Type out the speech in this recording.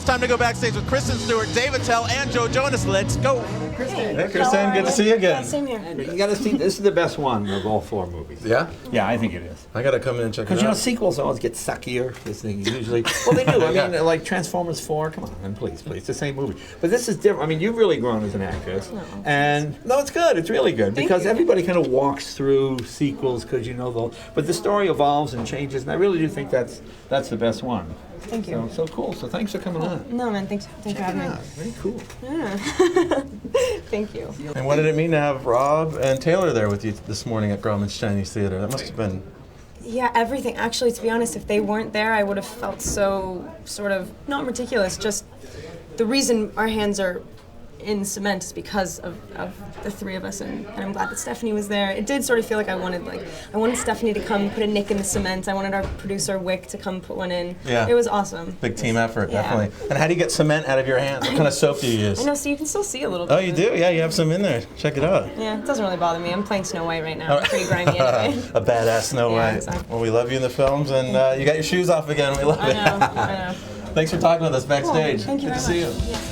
it's time to go backstage with Kristen Stewart, Dave Attell, and Joe Jonas. Let's go. Hey, Kristen, good to see you again. Same here. You got to see, this is the best one of all 4 movies. Yeah? Yeah, I think it is. I got to come in and check it Because, you know, out. sequels always get suckier. This thing usually. Well, they do. I mean, like Transformers 4, come on, and please, it's the same movie. But this is different. I mean, you've really grown as an actress. And, no, it's good. It's really good. Because everybody kind of walks through sequels because, you know, but the story evolves and changes. And I really do think that's the best one. Thank you. So cool. So thanks for coming on. No, man, thanks for having me. Very cool. Thank you. And what did it mean to have Rob and Taylor there with you this morning at Grauman's Chinese Theater? That must have been... Yeah, everything. Actually, to be honest, if they weren't there, I would have felt so sort of, not ridiculous, just the reason our hands are in cement is because of the 3 of us, and I'm glad that Stephanie was there. It did sort of feel like I wanted Stephanie to come put a nick in the cement. I wanted our producer Wick to come put one in. Yeah. It was awesome. Big team effort, Yeah. definitely. And how do you get cement out of your hands? What kind of soap do you use? I know, so you can still see a little bit. Oh, you do? Yeah, you have some in there. Check it out. Yeah, it doesn't really bother me. I'm playing Snow White right now. I'm pretty grimy anyway. A badass Snow Yeah, White. exactly. Well, we love you in the films, and you got your shoes off again. We love I it. know, I know. Thanks for talking with us backstage. Thank you Good very to much. see you. Yeah.